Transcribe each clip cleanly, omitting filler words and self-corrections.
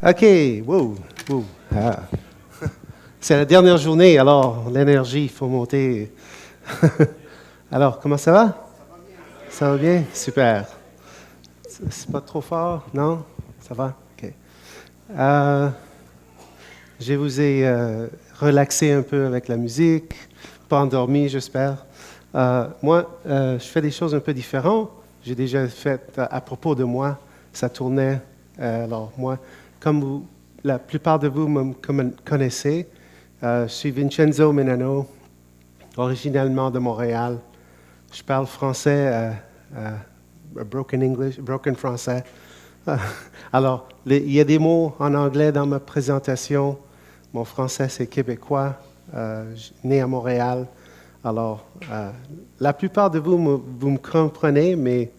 OK, wow, wow. Ah. C'est la dernière journée, alors l'énergie, il faut monter. Alors, comment ça va? Ça va bien? Super. C'est pas trop fort? Non? Ça va? OK. Euh, je vous ai relaxé un peu avec la musique, pas endormi, j'espère. Moi, je fais des choses un peu différentes. J'ai déjà fait, à propos de moi, ça tournait. Alors, moi, comme la plupart de vous me connaissez, je suis Vincenzo Menano, originellement de Montréal. Je parle français, broken English, broken français. Alors, il y a des mots en anglais dans ma présentation. Mon français, c'est québécois, né à Montréal. Alors, la plupart de vous, vous me comprenez, mais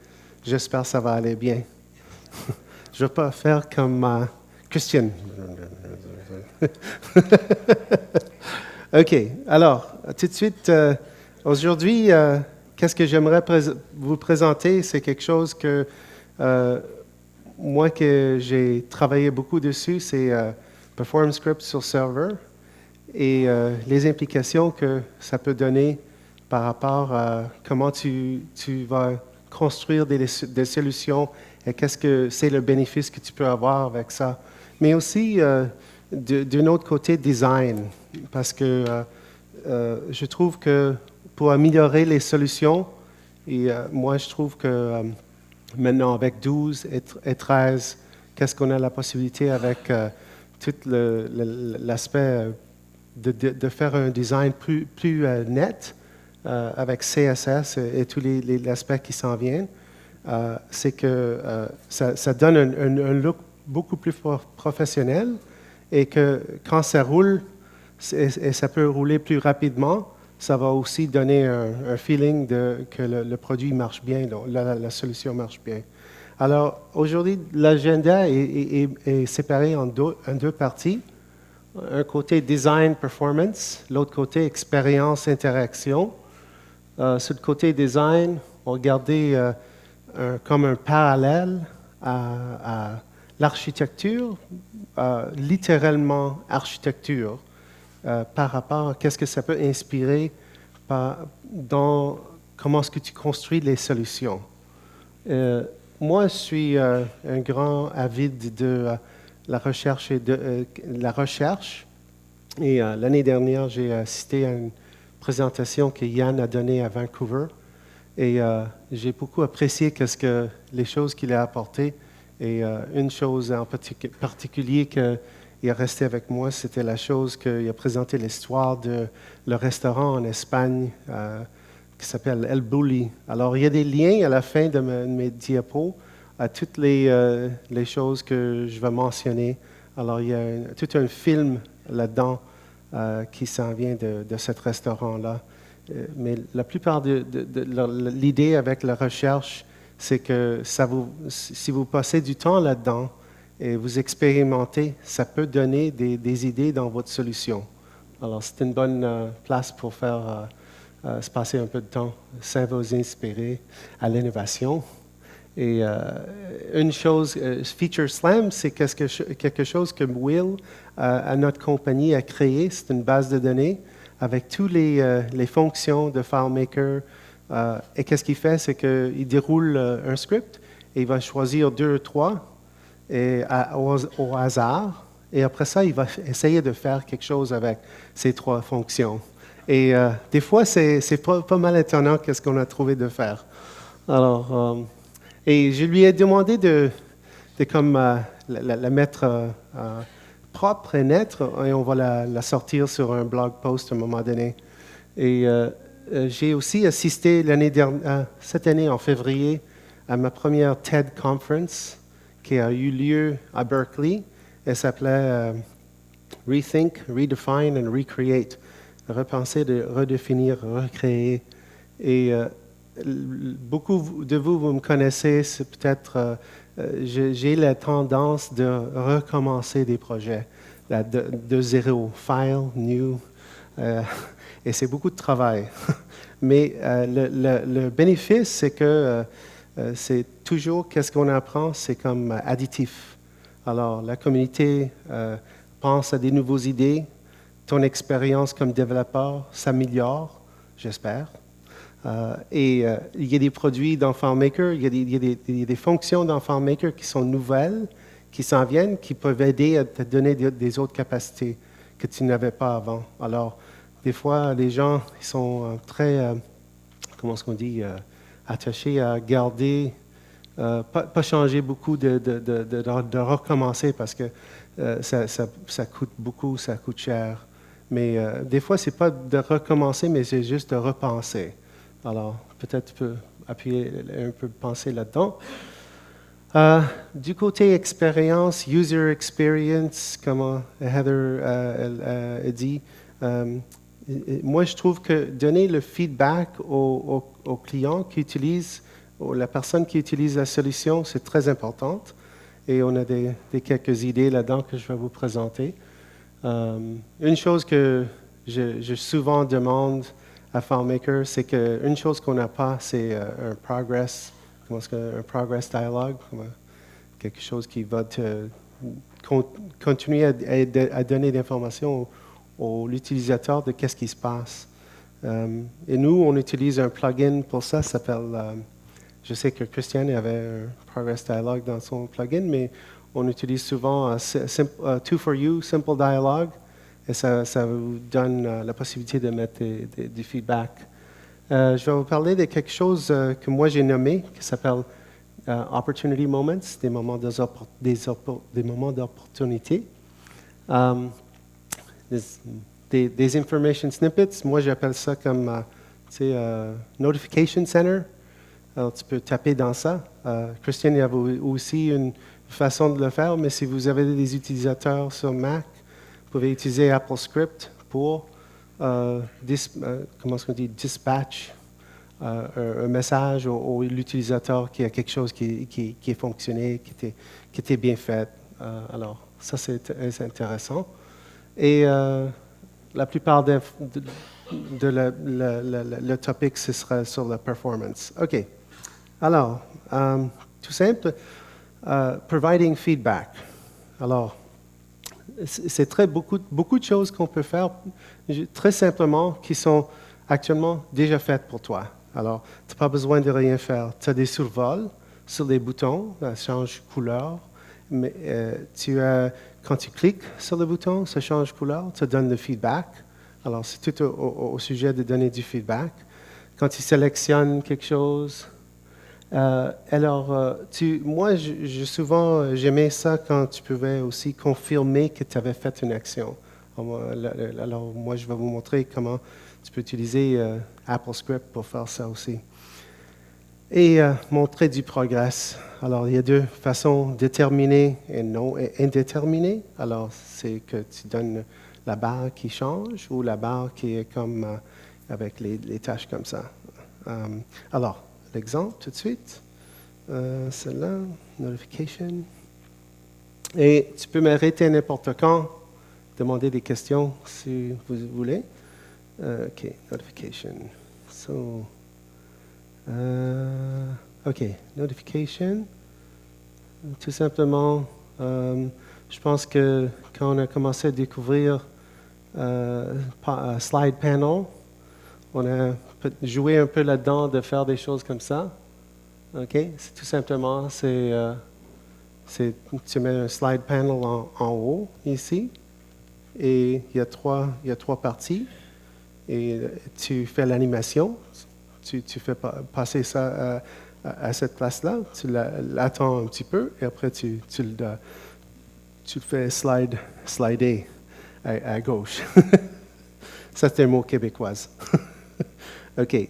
j'espère que ça va aller bien. Je ne vais pas faire comme Christian. OK. Alors, tout de suite, aujourd'hui, qu'est-ce que j'aimerais vous présenter? C'est quelque chose que euh, moi, que j'ai travaillé beaucoup dessus, c'est Perform Script sur serveur et les implications que ça peut donner par rapport à comment tu vas construire des solutions et qu'est-ce que c'est le bénéfice que tu peux avoir avec ça. Mais aussi, d'un autre côté, design, parce que je trouve que pour améliorer les solutions, et moi, je trouve que maintenant, avec 12 et 13, qu'est-ce qu'on a la possibilité avec tout l'aspect de faire un design plus net avec CSS et tous les aspects qui s'en viennent, c'est que ça donne un look beaucoup plus professionnel et que quand ça roule, et ça peut rouler plus rapidement, ça va aussi donner un feeling que le produit marche bien, donc la solution marche bien. Alors, aujourd'hui, l'agenda est séparé en deux parties. Un côté design performance, l'autre côté expérience interaction. Sur le côté design, on regardait comme un parallèle à l'architecture, littéralement architecture, par rapport à qu'est-ce que ça peut inspirer dans comment est-ce que tu construis les solutions. Euh, Moi, je suis un grand avide de la recherche et l'année dernière, j'ai assisté à une présentation que Yann a donnée à Vancouver et j'ai beaucoup apprécié les choses qu'il a apportées. Et une chose en particulier qui est restée avec moi, c'était la chose qu'il a présenté l'histoire de le restaurant en Espagne qui s'appelle El Bulli. Alors, il y a des liens à la fin de mes diapos à toutes les choses que je vais mentionner. Alors, il y a tout un film là-dedans qui s'en vient de ce restaurant-là. Mais la plupart de l'idée avec la recherche, c'est que si vous passez du temps là-dedans et vous expérimentez, ça peut donner des idées dans votre solution. Alors, c'est une bonne place pour faire se passer un peu de temps. Ça va vous inspirer à l'innovation. Et une chose, Feature Slam, c'est quelque chose que Will, à notre compagnie, a créé. C'est une base de données avec toutes les fonctions de FileMaker. Et qu'est-ce qu'il fait? C'est qu'il déroule un script et il va choisir 2 ou 3 au hasard. Et après ça, il va essayer de faire quelque chose avec ces 3 fonctions. Et des fois, c'est pas mal étonnant qu'est-ce qu'on a trouvé de faire. Alors, et je lui ai demandé de comme, la mettre propre et nette, et on va la sortir sur un blog post à un moment donné. Et j'ai aussi assisté cette année, en février, à ma première TED Conference qui a eu lieu à Berkeley. Elle s'appelait Rethink, Redefine and Recreate. Repenser, de redéfinir, recréer. Et beaucoup de vous, vous me connaissez, c'est peut-être, j'ai la tendance de recommencer des projets de zéro, file, new, et c'est beaucoup de travail. Mais le bénéfice, c'est que c'est toujours, qu'est-ce qu'on apprend, c'est comme additif. Alors, la communauté pense à des nouvelles idées. Ton expérience comme développeur s'améliore, j'espère. Il y a des produits dans FileMaker, il y a des fonctions dans FileMaker qui sont nouvelles, qui s'en viennent, qui peuvent aider à te donner des autres capacités que tu n'avais pas avant. Alors, des fois, les gens ils sont très, comment est-ce qu'on dit, attachés à garder, pas changer beaucoup, de recommencer parce que ça coûte beaucoup, ça coûte cher. Mais des fois, ce n'est pas de recommencer, mais c'est juste de repenser. Alors, peut-être tu peux appuyer un peu, penser là-dedans. Du côté expérience, user experience, comme Heather elle dit, moi je trouve que donner le feedback aux clients qui utilisent, la personne qui utilise la solution, c'est très important. Et on a quelques idées là-dedans que je vais vous présenter. Une chose que je souvent demande à FileMaker, c'est qu'une chose qu'on n'a pas, c'est un progress dialogue, quelque chose qui va te continuer à donner l'information à l'utilisateur de qu'est-ce qui se passe. Et nous, on utilise un plugin pour ça s'appelle, je sais que Christiane avait un progress dialogue dans son plugin, mais on utilise souvent Two for You, Simple Dialogue, et ça vous donne la possibilité de mettre du feedback. Je vais vous parler de quelque chose que moi j'ai nommé, qui s'appelle Opportunity Moments, des moments d'opportunité. Des information snippets, moi j'appelle ça comme Notification Center. Alors tu peux taper dans ça. Christian, il y a aussi une façon de le faire, mais si vous avez des utilisateurs sur Mac, vous pouvez utiliser AppleScript pour dispatch un message à l'utilisateur qui a quelque chose qui est fonctionné, qui était bien fait. Alors, ça, c'est intéressant. Et la plupart le topic, ce sera sur la performance. OK. Alors, tout simple, providing feedback. Alors, c'est beaucoup de choses qu'on peut faire très simplement qui sont actuellement déjà faites pour toi. Alors, tu n'as pas besoin de rien faire. Tu as des survols sur les boutons, ça change couleur. Mais quand tu cliques sur le bouton, ça change couleur, ça donne le feedback. Alors, c'est tout au sujet de donner du feedback. Quand tu sélectionnes quelque chose, moi, j'aimais ça quand tu pouvais aussi confirmer que tu avais fait une action. Alors, moi, je vais vous montrer comment tu peux utiliser AppleScript pour faire ça aussi. Et montrer du progrès. Alors, il y a deux façons, déterminée et non indéterminée. Alors, c'est que tu donnes la barre qui change ou la barre qui est comme avec les tâches comme ça. Alors, l'exemple tout de suite. Celle-là, notification. Et tu peux m'arrêter n'importe quand, demander des questions si vous voulez. OK, notification. OK, notification. Tout simplement, je pense que quand on a commencé à découvrir Slide Panel, on a joué un peu là-dedans de faire des choses comme ça. OK, c'est tout simplement, tu mets un slide panel en haut ici, et il y a trois parties, et tu fais l'animation, tu fais passer ça à cette place-là, tu l'attends un petit peu, et après tu le fais slider à gauche. Ça, c'est un mot québécois. OK,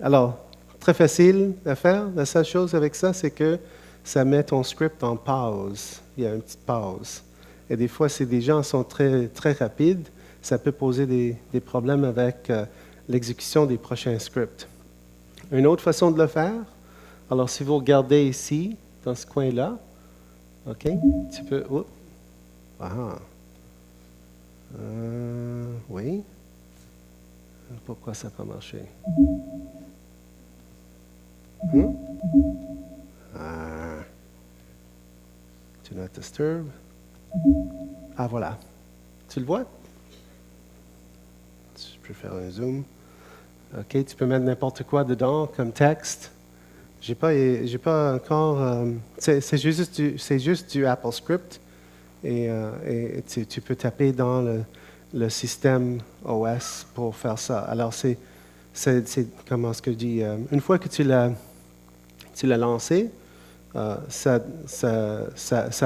alors, très facile à faire. La seule chose avec ça, c'est que ça met ton script en pause. Il y a une petite pause. Et des fois, si des gens sont très, très rapides, ça peut poser des problèmes avec l'exécution des prochains scripts. Une autre façon de le faire, alors si vous regardez ici, dans ce coin-là, OK, tu peux... Oups, oui. Pourquoi ça n'a pas marché? Tu Do not disturb. Ah, voilà. Tu le vois? Tu peux faire un zoom. OK, tu peux mettre n'importe quoi dedans comme texte. J'ai pas encore... c'est juste du AppleScript et tu peux taper dans le système OS pour faire ça. Alors, c'est comment est-ce que je dis? Une fois que tu l'as lancé, ça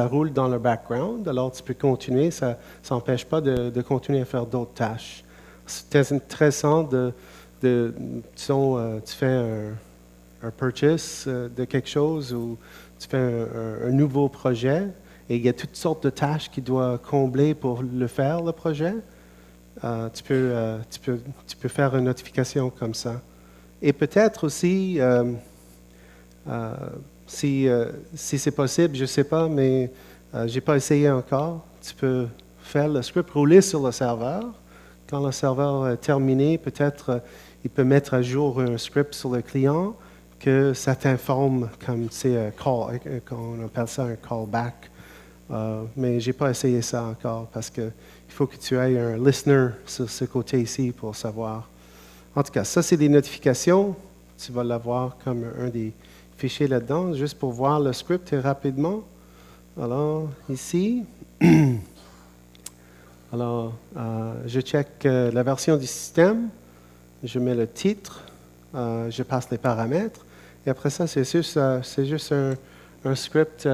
roule dans le background, alors tu peux continuer, ça n'empêche pas de continuer à faire d'autres tâches. C'est intéressant disons, tu fais un purchase de quelque chose ou tu fais un nouveau projet et il y a toutes sortes de tâches qui doivent combler pour le faire, le projet. Tu peux faire une notification comme ça. Et peut-être aussi, si c'est possible, je ne sais pas, mais je n'ai pas essayé encore, tu peux faire le script rouler sur le serveur. Quand le serveur est terminé, peut-être il peut mettre à jour un script sur le client que ça t'informe comme c'est un call, on appelle ça un callback. Mais je n'ai pas essayé ça encore parce qu'il faut que tu aies un listener sur ce côté ici pour savoir. En tout cas, ça, c'est des notifications. Tu vas l'avoir comme un des fichiers là-dedans, juste pour voir le script rapidement. Alors, ici, alors, je check la version du système, je mets le titre, je passe les paramètres, et après ça, c'est juste un script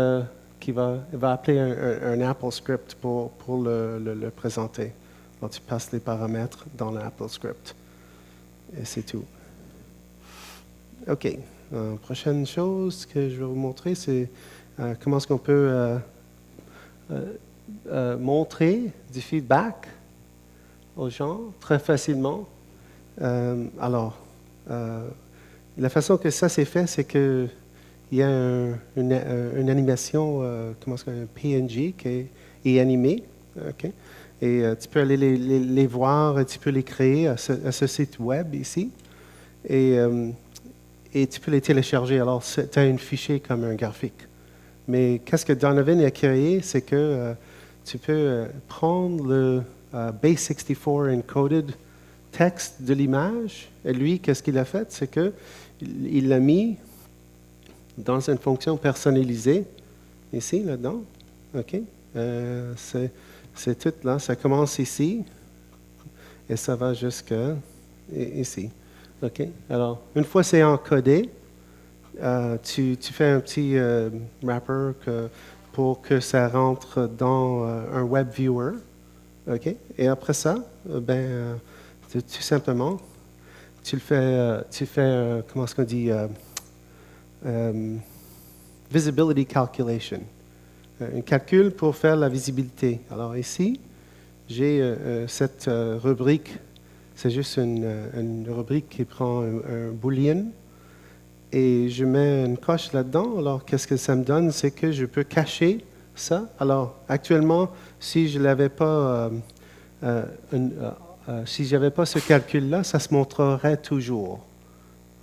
qui va appeler un AppleScript pour le présenter. Alors, tu passes les paramètres dans l'AppleScript. Et c'est tout. OK. Prochaine chose que je vais vous montrer, c'est comment est-ce qu'on peut montrer du feedback aux gens très facilement. Alors, la façon que ça s'est fait, c'est qu'il y a une animation, comment est-ce qu'un PNG qui est animé. Okay? Et tu peux aller les voir, et tu peux les créer à ce site web ici. Et tu peux les télécharger. Alors, tu as un fichier comme un graphique. Mais qu'est-ce que Donovan a créé, c'est que tu peux prendre le Base64 encoded texte de l'image. Et lui, qu'est-ce qu'il a fait? C'est qu'il l'a mis dans une fonction personnalisée, ici, là-dedans. OK? C'est tout là. Ça commence ici et ça va jusqu'à ici. OK? Alors, une fois c'est encodé, tu fais un petit wrapper pour que ça rentre dans un web viewer. OK? Et après ça, tout simplement, tu fais comment est-ce qu'on dit, visibility calculation. Un calcul pour faire la visibilité. Alors ici, j'ai cette rubrique. C'est juste une rubrique qui prend un boolean et je mets une coche là-dedans. Alors, qu'est-ce que ça me donne? C'est que je peux cacher ça. Alors, actuellement, si je n'avais pas, si j'avais pas ce calcul-là, ça se montrerait toujours.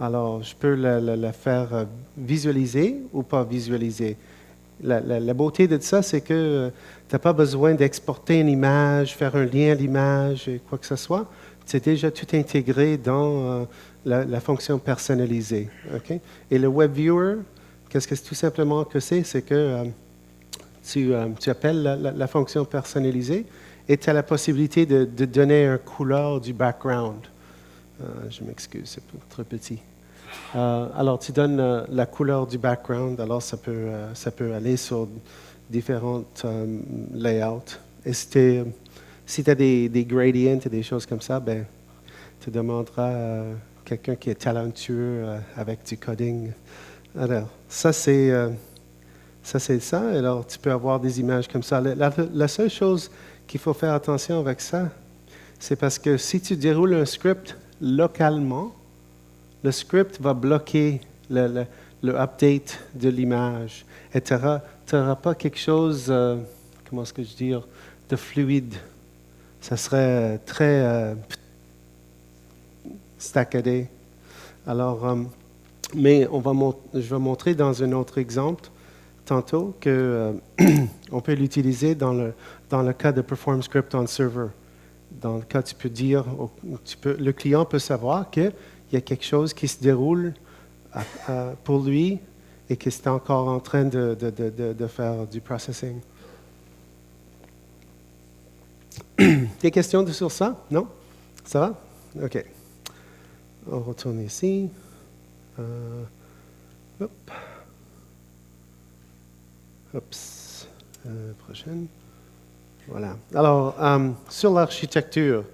Alors, je peux la faire visualiser ou pas visualiser. La beauté de ça, c'est que tu n'as pas besoin d'exporter une image, faire un lien à l'image, quoi que ce soit. C'est déjà tout intégré dans la fonction personnalisée. Okay? Et le Web Viewer, qu'est-ce que c'est tout simplement que c'est? C'est que tu appelles la fonction personnalisée et tu as la possibilité de donner une couleur du background. Je m'excuse, c'est trop petit. Alors, tu donnes la couleur du background. Alors, ça peut aller sur différentes layouts. Et si tu as des gradients et des choses comme ça, ben, tu demanderas à quelqu'un qui est talentueux avec du coding. Alors, ça, c'est ça. Alors, tu peux avoir des images comme ça. La seule chose qu'il faut faire attention avec ça, c'est parce que si tu déroules un script localement, le script va bloquer le update de l'image. Et tu n'auras pas quelque chose, comment est-ce que je dis, de fluide. Ça serait très staccadé. Alors, mais je vais montrer dans un autre exemple tantôt que on peut l'utiliser dans le cas de Perform Script on Server. Dans le cas, tu peux dire, le client peut savoir qu'il y a quelque chose qui se déroule pour lui et qu'il est encore en train de faire du processing. Des questions sur ça? Non? Ça va? OK. On retourne ici. Hop. Oups. Prochaine. Voilà. Alors, sur l'architecture,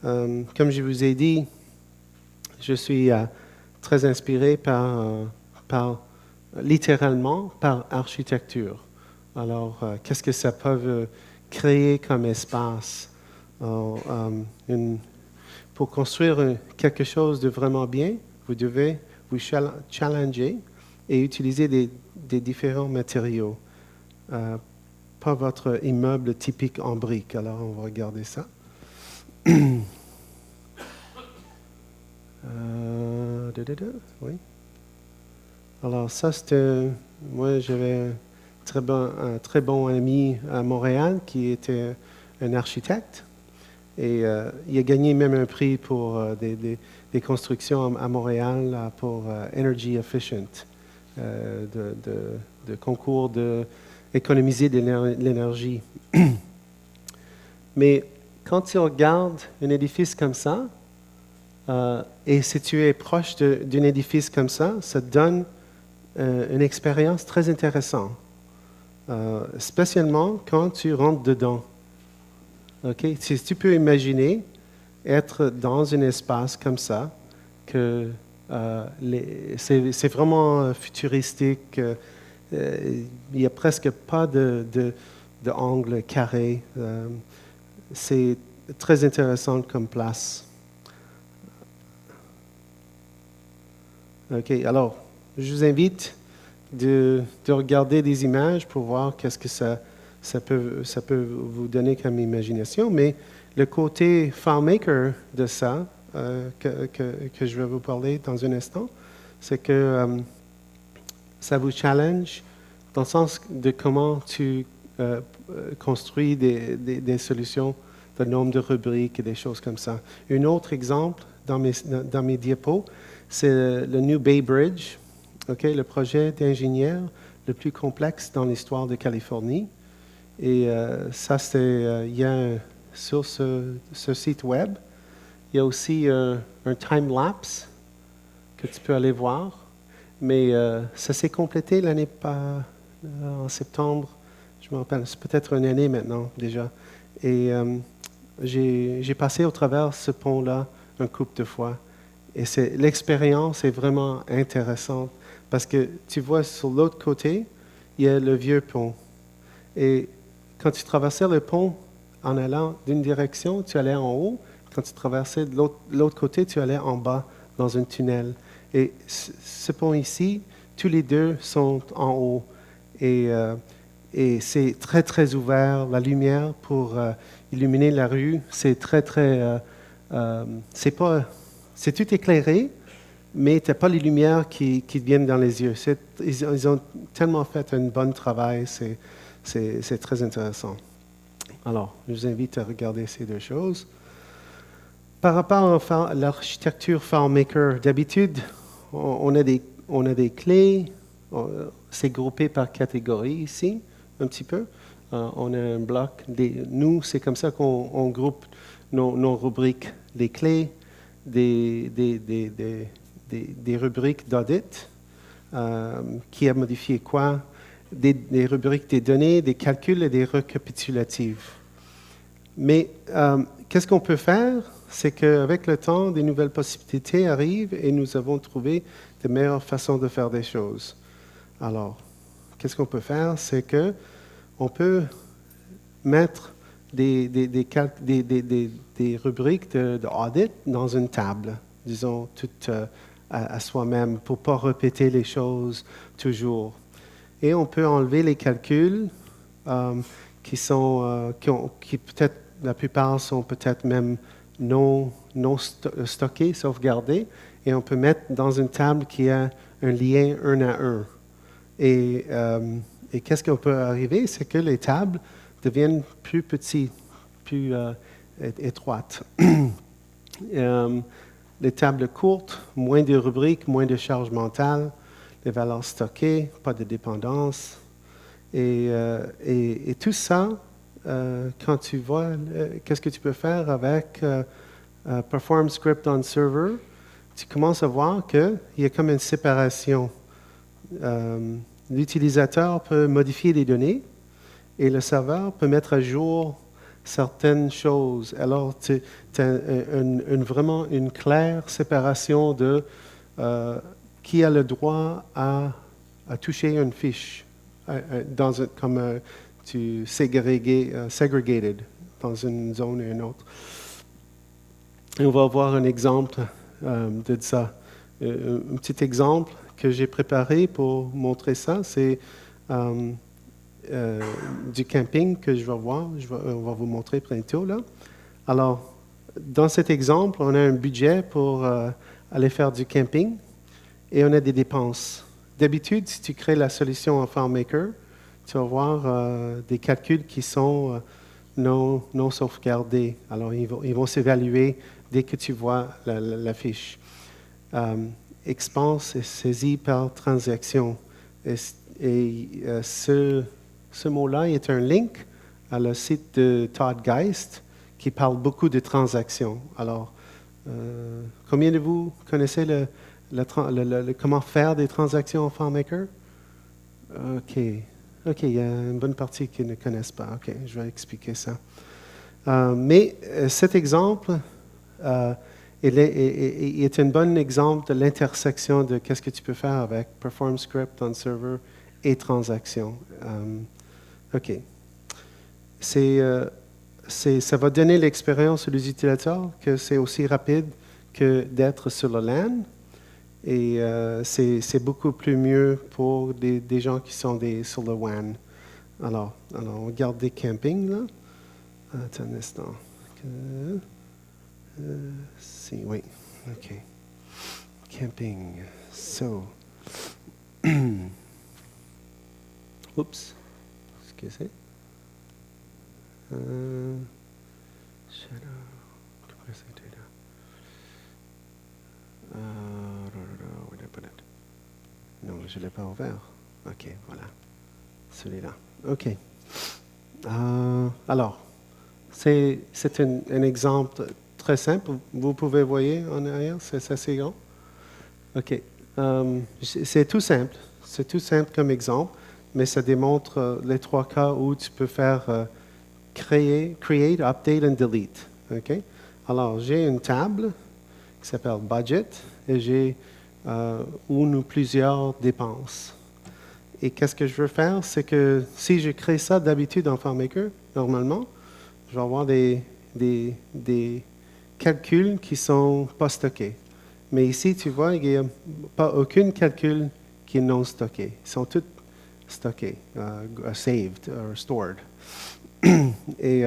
comme je vous ai dit, je suis très inspiré littéralement par architecture. Alors, qu'est-ce que ça peut créer comme espace? Alors, pour construire quelque chose de vraiment bien, vous devez vous challenger et utiliser des différents matériaux. Pas votre immeuble typique en briques. Alors, on va regarder ça. Oui. Alors, ça, moi, j'avais un très bon ami à Montréal qui était un architecte. Et il a gagné même un prix pour des constructions à Montréal pour Energy Efficient, de concours d'économiser de l'énergie. Mais quand tu regardes un édifice comme ça, et si tu es proche d'un édifice comme ça te donne une expérience très intéressante, spécialement quand tu rentres dedans. Okay? Si tu peux imaginer être dans un espace comme ça, que c'est vraiment futuristique, il n'y a presque pas d'angle carré. C'est très intéressant comme place. OK, alors, je vous invite de regarder des images pour voir qu'est-ce que ça peut vous donner comme imagination, mais le côté FileMaker de ça, que je vais vous parler dans un instant, c'est que ça vous challenge dans le sens de comment tu construis des solutions de nombre de rubriques et des choses comme ça. Un autre exemple dans mes diapos, c'est le New Bay Bridge, okay, le projet d'ingénieur le plus complexe dans l'histoire de Californie. Et ça, il y a sur ce site web, il y a aussi un time-lapse que tu peux aller voir. Mais ça s'est complété en septembre. Je me rappelle, c'est peut-être une année maintenant déjà. Et j'ai passé au travers ce pont-là un couple de fois. Et l'expérience est vraiment intéressante parce que tu vois sur l'autre côté, il y a le vieux pont. Et quand tu traversais le pont en allant d'une direction, tu allais en haut. Quand tu traversais de l'autre côté, tu allais en bas dans un tunnel. Et ce pont ici, tous les deux sont en haut. Et c'est très, très ouvert. La lumière pour illuminer la rue, c'est très, très... c'est tout éclairé, mais tu n'as pas les lumières qui viennent dans les yeux. Ils ont tellement fait un bon travail. C'est très intéressant. Alors, je vous invite à regarder ces deux choses. Par rapport à l'architecture FileMaker, d'habitude, on a des clés. C'est groupé par catégorie ici, un petit peu. On a un bloc. Nous, c'est comme ça qu'on groupe nos rubriques. Les clés, des rubriques d'audit, qui a modifié quoi, des rubriques des données, des calculs et des récapitulatifs. Mais qu'est-ce qu'on peut faire? C'est qu'avec le temps, des nouvelles possibilités arrivent et nous avons trouvé de meilleures façons de faire des choses. Alors, qu'est-ce qu'on peut faire? C'est qu'on peut mettre des rubriques d'audit dans une table, disons, toutes à soi-même, pour ne pas répéter les choses toujours. Et on peut enlever les calculs qui peut-être, la plupart sont peut-être même non stockés, sauvegardés, et on peut mettre dans une table qui a un lien un à un. Et Et qu'est-ce qui peut arriver? C'est que les tables deviennent plus petites, plus étroites. Les tables courtes, moins de rubriques, moins de charge mentale, les valeurs stockées, pas de dépendance. Et tout ça, quand tu vois, qu'est-ce que tu peux faire avec Perform Script on Server, tu commences à voir qu'il y a comme une séparation. L'utilisateur peut modifier les données et le serveur peut mettre à jour certaines choses. Alors, tu as vraiment une claire séparation de qui a le droit à toucher une fiche, comme tu segregated dans une zone et une autre. Et on va voir un exemple de ça. Un petit exemple que j'ai préparé pour montrer ça, c'est du camping que je vais voir. On va vous montrer bientôt, là. Alors, dans cet exemple, on a un budget pour aller faire du camping et on a des dépenses. D'habitude, si tu crées la solution en FileMaker, tu vas voir des calculs qui sont non sauvegardés. Alors, ils vont s'évaluer dès que tu vois la fiche. Expense est saisi par transaction. Ce mot-là est un link à le site de Todd Geist qui parle beaucoup de transactions. Alors, combien de vous connaissez comment faire des transactions en FileMaker? OK, il y a une bonne partie qui ne connaissent pas. OK, je vais expliquer ça. Mais cet exemple il est un bon exemple de l'intersection de qu'est-ce que tu peux faire avec Perform Script on Server et transactions. OK. Ça va donner l'expérience aux utilisateurs que c'est aussi rapide que d'être sur le LAN. Et c'est beaucoup plus mieux pour des gens qui sont sur le WAN. Alors, on regarde des campings, là. Attends un instant. Oui. OK. Camping. So. Oups. Excusez. Shadow. Compressing data. Where did I put it? Non, je ne l'ai pas ouvert. OK, voilà. Celui-là. OK. Alors, c'est un exemple très simple. Vous pouvez voir en arrière, c'est assez grand. OK. C'est tout simple. C'est tout simple comme exemple, mais ça démontre les trois cas où tu peux faire create, update and delete. OK? Alors, j'ai une table qui s'appelle Budget et j'ai une ou plusieurs dépenses. Et qu'est-ce que je veux faire? C'est que si je crée ça d'habitude en FileMaker, normalement, je vais avoir des calculs qui ne sont pas stockés. Mais ici, tu vois, il n'y a pas aucun calcul qui est non stocké. Ils sont tous stockés, saved, or stored. Et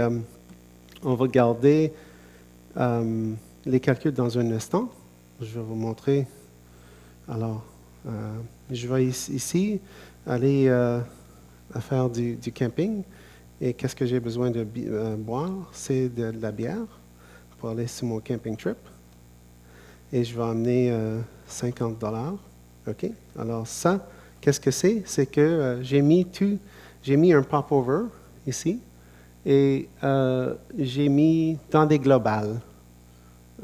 on va garder les calculs dans un instant. Je vais vous montrer. Alors, je vais ici aller à faire du camping. Et qu'est-ce que j'ai besoin de boire? C'est de la bière pour aller sur mon camping trip. Et je vais emmener $50. OK? Alors ça, qu'est-ce que c'est? C'est que j'ai mis un popover ici et j'ai mis dans des globales.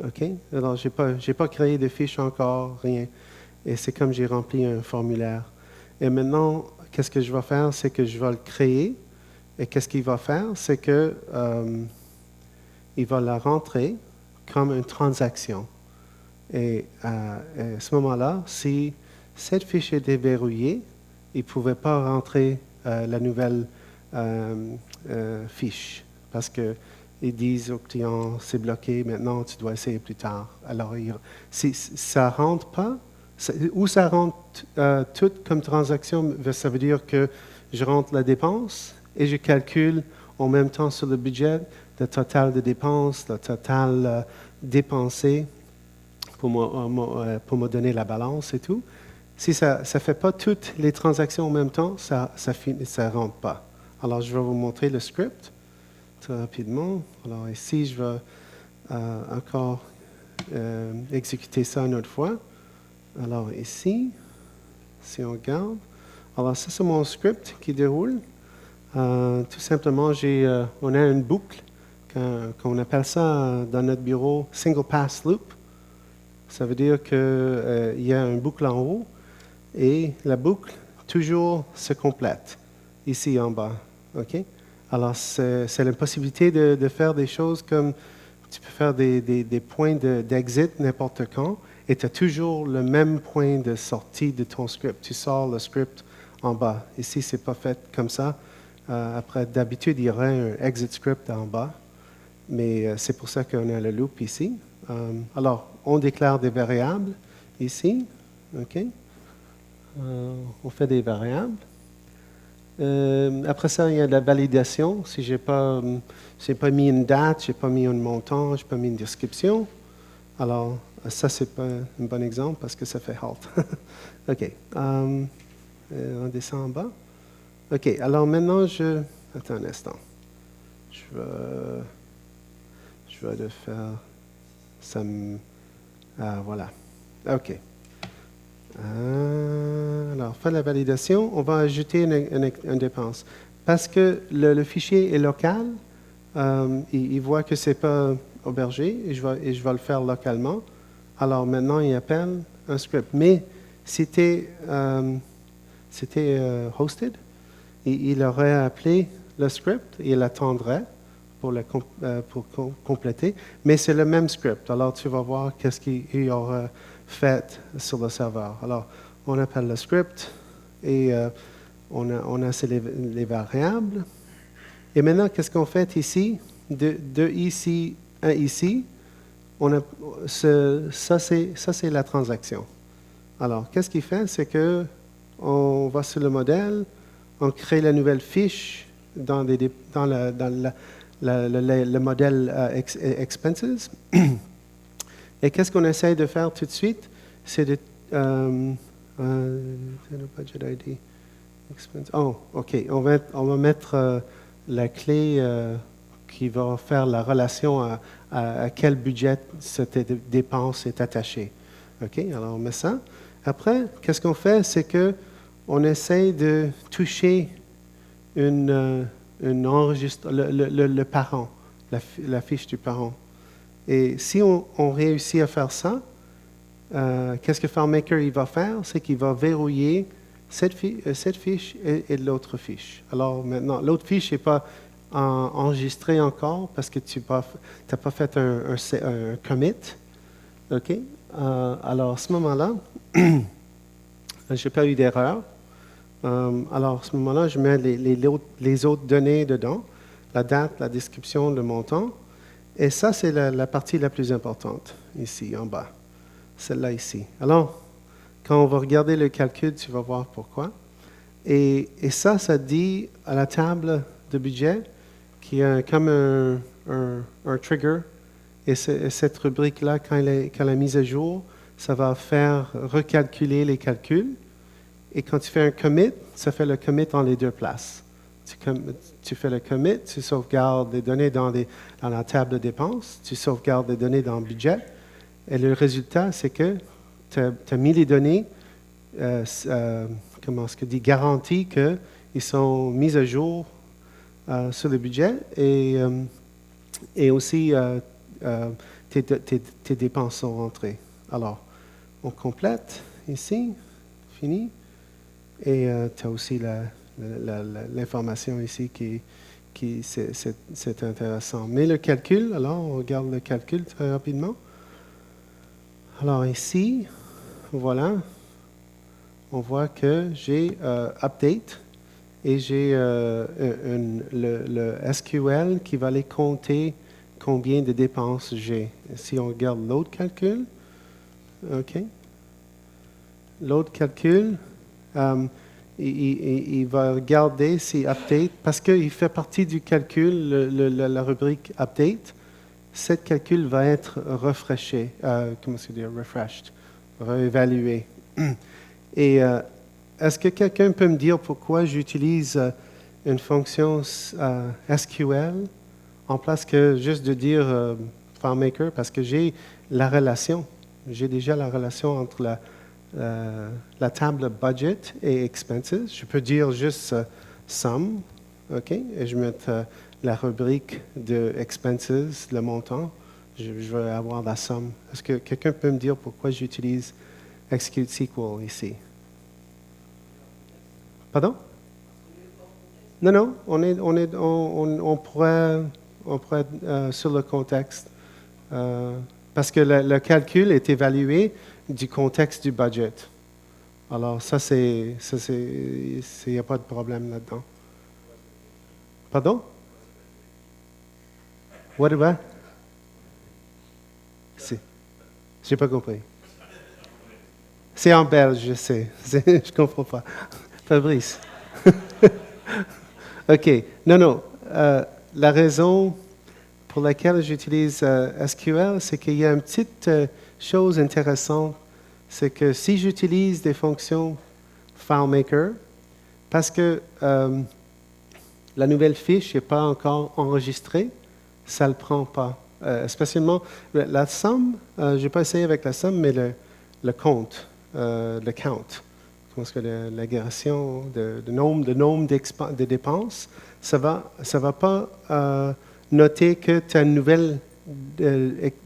OK? Alors, je n'ai pas créé de fiche encore, rien. Et c'est comme j'ai rempli un formulaire. Et maintenant, qu'est-ce que je vais faire? C'est que je vais le créer. Et qu'est-ce qu'il va faire? C'est que il va la rentrer comme une transaction. Et à ce moment-là, si cette fiche était verrouillée, il ne pouvait pas rentrer la nouvelle fiche parce qu'ils disent au client, c'est bloqué, maintenant tu dois essayer plus tard. Alors, si ça ne rentre pas, ou ça rentre tout comme transaction, ça veut dire que je rentre la dépense et je calcule en même temps sur le budget le total de dépenses, le total dépensé pour me donner la balance et tout. Si ça ne fait pas toutes les transactions en même temps, ça ne rentre pas. Alors, je vais vous montrer le script très rapidement. Alors, ici, je vais encore exécuter ça une autre fois. Alors, ici, si on regarde, alors ça, c'est mon script qui déroule. Tout simplement, on a une boucle, qu'on appelle ça dans notre bureau « single pass loop ». Ça veut dire qu'il y a une boucle en haut et la boucle toujours se complète ici en bas. OK? Alors, c'est la possibilité de faire des choses comme tu peux faire des points d'exit n'importe quand et tu as toujours le même point de sortie de ton script. Tu sors le script en bas. Ici, ce n'est pas fait comme ça. Après, d'habitude, il y aurait un exit script en bas, mais c'est pour ça qu'on a le loop ici. Alors, on déclare des variables ici. OK? On fait des variables. Après ça, il y a la validation. Si je n'ai pas mis une date, je n'ai pas mis un montant, je n'ai pas mis une description. Alors, ça, ce n'est pas un bon exemple parce que ça fait halt. OK. On descend en bas. OK. Alors maintenant, attends un instant. Je vais le faire. Voilà. OK. Alors, faire la validation, on va ajouter une dépense. Parce que le fichier est local, il voit que ce n'est pas hébergé et je vais le faire localement. Alors maintenant, il appelle un script. Mais c'était hosted, il aurait appelé le script et il attendrait pour compléter. Mais c'est le même script. Alors, tu vas voir qu'est-ce qu'il aura fait sur le serveur. Alors, on appelle le script et on a les variables. Et maintenant, qu'est-ce qu'on fait ici? De ici à ici, ça c'est la transaction. Alors, qu'est-ce qu'il fait? C'est que on va sur le modèle, on crée la nouvelle fiche dans le modèle expenses. Et qu'est-ce qu'on essaie de faire tout de suite? C'est de... budget ID. Expense. Oh, OK. On va mettre la clé qui va faire la relation à quel budget cette dépense est attachée. OK? Alors, on met ça. Après, qu'est-ce qu'on fait? C'est qu'on essaie de toucher le parent, la fiche du parent. Et si on réussit à faire ça, qu'est-ce que FileMaker il va faire? C'est qu'il va verrouiller cette fiche et l'autre fiche. Alors maintenant, l'autre fiche n'est pas enregistrée encore parce que tu n'as pas fait un commit. OK? Alors à ce moment-là, je n'ai pas eu d'erreur. Alors à ce moment-là, je mets les autres données dedans, la date, la description, le montant. Et ça, c'est la partie la plus importante, ici, en bas. Celle-là, ici. Alors, quand on va regarder le calcul, tu vas voir pourquoi. Et ça dit à la table de budget qu'il y a comme un trigger. Et cette rubrique-là, quand elle est mise à jour, ça va faire recalculer les calculs. Et quand tu fais un commit, ça fait le commit en les deux places. Tu fais le commit, tu sauvegardes les données dans la table de dépenses, tu sauvegardes les données dans le budget, et le résultat, c'est que tu as mis les données, garanties qu'ils sont mis à jour sur le budget, et aussi tes dépenses sont rentrées. Alors, on complète ici, fini, et tu as aussi l'information ici qui c'est intéressant. Mais le calcul, alors on regarde le calcul très rapidement. Alors ici, voilà, on voit que j'ai update et j'ai le SQL qui va aller compter combien de dépenses j'ai. Si on regarde l'autre calcul, OK, l'autre calcul, il va regarder si update, parce qu'il fait partie du calcul, la rubrique update. Cet calcul va être refreshed, refreshed, réévalué. Et est-ce que quelqu'un peut me dire pourquoi j'utilise une fonction SQL en place que juste de dire FileMaker? Parce que j'ai la relation. J'ai déjà la relation entre la table budget et expenses. Je peux dire juste sum, OK? Et je mets la rubrique de expenses, le montant. Je vais avoir la somme. Est-ce que quelqu'un peut me dire pourquoi j'utilise Execute SQL ici? Pardon? Non, non, on pourrait sur le contexte. Parce que le calcul est évalué du contexte du budget. Alors, ça, il n'y a pas de problème là-dedans. Pardon? What about? Je n'ai pas compris. C'est en belge, je sais. Je ne comprends pas. Fabrice. OK. Non, non. La raison pour laquelle j'utilise SQL, c'est qu'il y a une petite chose intéressante. C'est que si j'utilise des fonctions FileMaker, parce que la nouvelle fiche n'est pas encore enregistrée, ça ne le prend pas. Spécialement, la somme, je n'ai pas essayé avec la somme, mais le compte, le count, parce que l'agression de nombre de dépenses, ça va pas noter que tu as une nouvelle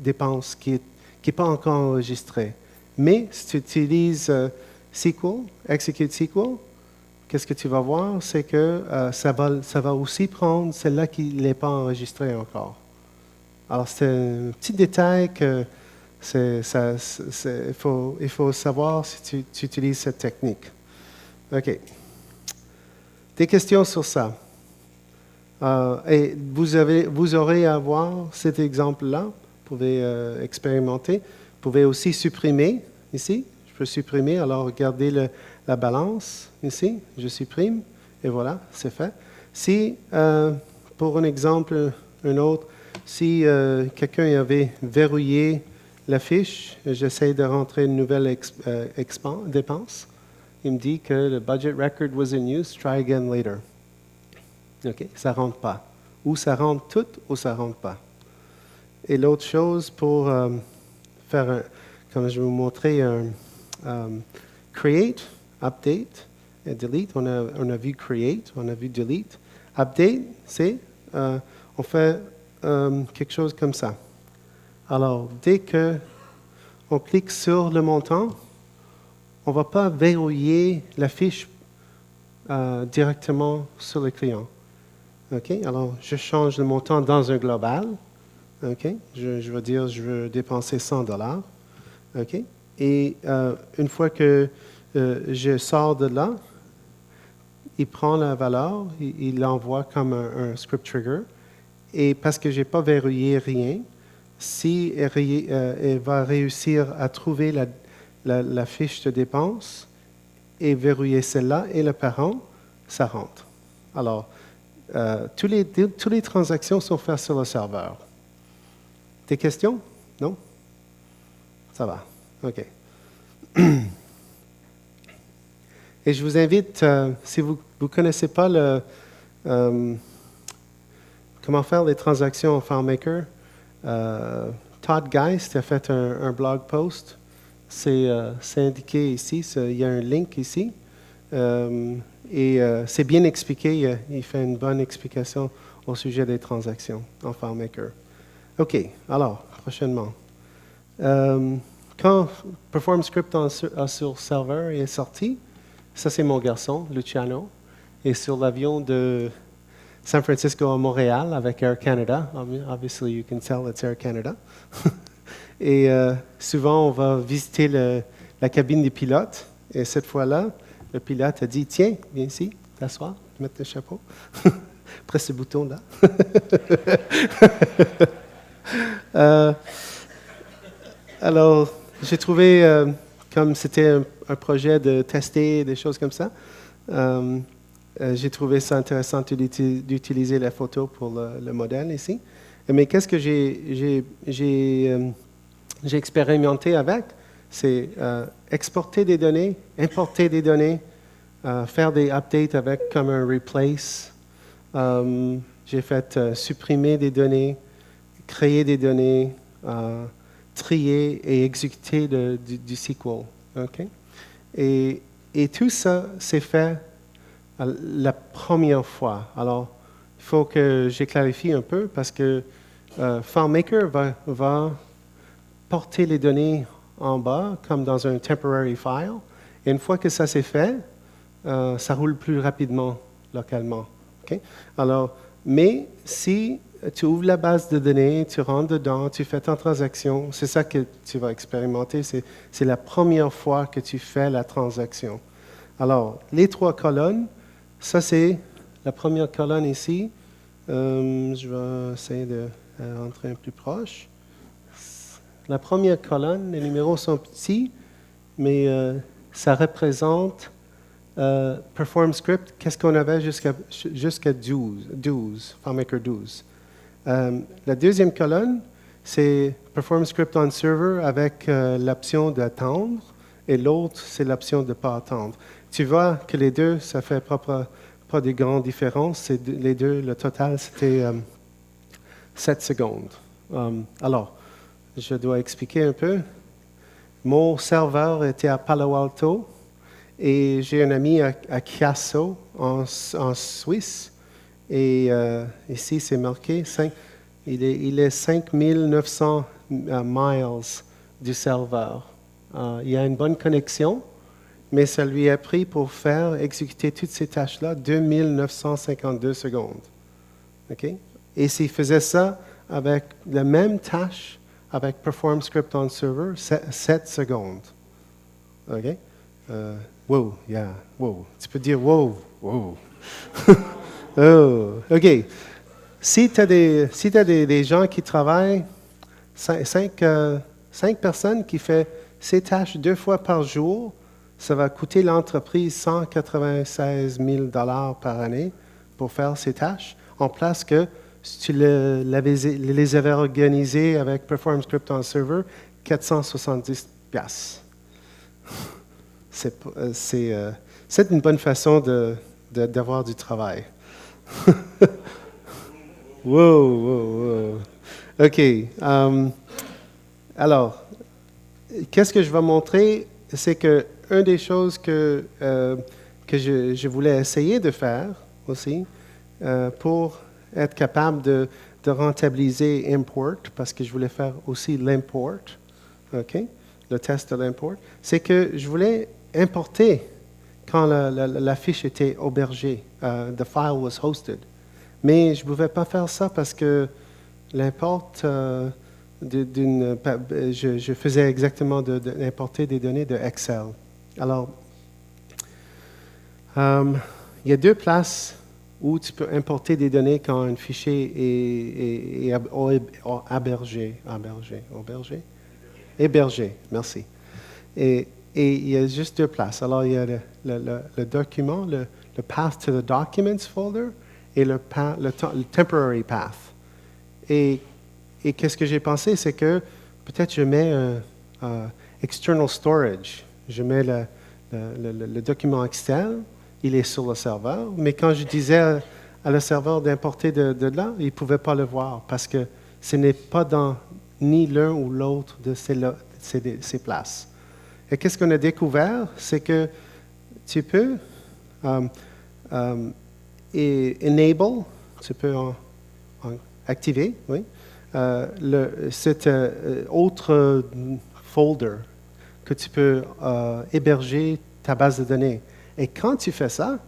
dépense qui n'est pas encore enregistrée. Mais si tu utilises SQL, Execute SQL, qu'est-ce que tu vas voir? C'est que ça va aussi prendre celle-là qui n'est pas enregistrée encore. Alors, c'est un petit détail que il faut savoir si tu utilises cette technique. OK. Des questions sur ça? Et vous aurez à voir cet exemple-là. Vous pouvez expérimenter. Vous pouvez aussi supprimer ici. Je peux supprimer. Alors, regardez la balance ici. Je supprime. Et voilà, c'est fait. Si, pour un exemple, un autre, si quelqu'un avait verrouillé la fiche, j'essaie de rentrer une nouvelle dépense. Il me dit que le budget record was in use, try again later. OK, ça ne rentre pas. Ou ça rentre tout, ou ça ne rentre pas. Et l'autre chose, pour faire, comme je vais vous montrer, create, update et delete. On a vu create, on a vu delete. Update, c'est, on fait quelque chose comme ça. Alors, dès qu'on clique sur le montant, on ne va pas verrouiller la fiche directement sur le client. OK? Alors, je change le montant dans un global. OK? Je vais dire, je veux dépenser $100. OK? Et une fois que je sors de là, il prend la valeur, il l'envoie comme un script trigger. Et parce que je n'ai pas verrouillé rien, si elle va réussir à trouver la fiche de dépense et verrouiller celle-là et le parent, ça rentre. Alors, toutes les transactions sont faites sur le serveur. Des questions? Non? Ça va. OK. Et je vous invite, si vous ne connaissez pas comment faire les transactions en FileMaker, Todd Geist a fait un blog post. C'est indiqué ici. Il y a un link ici. Et c'est bien expliqué. Il fait une bonne explication au sujet des transactions en FileMaker. OK. Alors, prochainement. Quand Perform Script sur serveur est sorti, ça c'est mon garçon, Luciano, et sur l'avion de San Francisco à Montréal avec Air Canada. Obviously, you can tell it's Air Canada. Et souvent, on va visiter la cabine des pilotes. Et cette fois-là, le pilote a dit, tiens, viens ici, t'asseoir, mettre le chapeau. Presse ce bouton-là. Alors, j'ai trouvé, comme c'était un projet de tester des choses comme ça, j'ai trouvé ça intéressant d'utiliser la photo pour le modèle ici. Mais qu'est-ce que j'ai expérimenté avec? c'est exporter des données, importer des données, faire des updates avec comme un replace. J'ai fait supprimer des données, créer des données, trier et exécuter du SQL. Okay? Et tout ça, c'est fait la première fois. Alors, il faut que je clarifie un peu parce que FileMaker va porter les données en bas comme dans un temporary file. Et une fois que ça c'est fait, ça roule plus rapidement localement. Okay? Alors, mais si tu ouvres la base de données, tu rentres dedans, tu fais ta transaction, c'est ça que tu vas expérimenter. C'est la première fois que tu fais la transaction. Alors, les 3 colonnes, ça c'est la première colonne ici. Je vais essayer de rentrer un peu plus proche. La première colonne, les numéros sont petits, mais ça représente Perform Script. Qu'est-ce qu'on avait jusqu'à 12, FileMaker 12. La deuxième colonne, c'est Perform Script on Server avec l'option d'attendre, et l'autre, c'est l'option de ne pas attendre. Tu vois que les deux, ça fait pas de grandes différences. Les deux, le total, c'était 7 secondes. Alors, je dois expliquer un peu. Mon serveur était à Palo Alto et j'ai un ami à Chiasso, en Suisse. Et ici, c'est marqué, il est 5900 miles du serveur. Il y a une bonne connexion, mais ça lui a pris pour faire exécuter toutes ces tâches-là 2952 secondes. Okay? Et s'il faisait ça avec la même tâche, avec Perform Script on Server, 7 secondes. OK? Wow, yeah, wow. Tu peux dire wow, wow. Oh, OK. Si tu as des gens qui travaillent, 5 personnes qui font ces tâches 2 fois par jour, ça va coûter l'entreprise 196 000 $ par année pour faire ces tâches, en place que si tu les avais organisées avec Perform Script on Server, 470 $. C'est une bonne façon d'avoir du travail. Wow. OK. Alors, qu'est-ce que je vais montrer? C'est que une des choses que je voulais essayer de faire aussi pour être capable de rentabiliser import, parce que je voulais faire aussi l'import, OK? Le test de l'import, c'est que je voulais importer quand la fiche était hébergée, the file was hosted. Mais je ne pouvais pas faire ça parce que l'import je faisais exactement d'importer des données de Excel. Alors, il y a 2 places où tu peux importer des données quand un fichier est hébergé, merci. Et il y a juste 2 places. Alors, il y a le document, le path to the documents folder et le temporary path. Et qu'est-ce que j'ai pensé, c'est que peut-être je mets external storage. Je mets le document externe, il est sur le serveur, mais quand je disais à le serveur d'importer de là, il ne pouvait pas le voir parce que ce n'est pas dans ni l'un ou l'autre de ces places. Et qu'est-ce qu'on a découvert, c'est que tu peux enable, tu peux activer, oui, cet autre folder que tu peux héberger ta base de données. Et quand tu fais ça,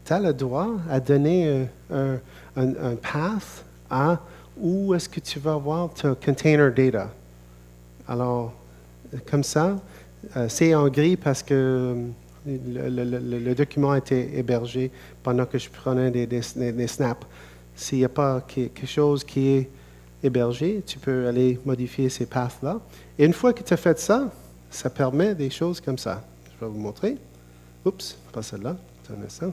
tu as le droit à donner un path à où est-ce que tu vas avoir ton container data. Alors, comme ça, c'est en gris parce que le document a été hébergé pendant que je prenais des snaps. S'il n'y a pas quelque chose qui est hébergé, tu peux aller modifier ces paths-là. Et une fois que tu as fait ça, ça permet des choses comme ça. Je vais vous montrer. Oups, pas celle-là. Un instant.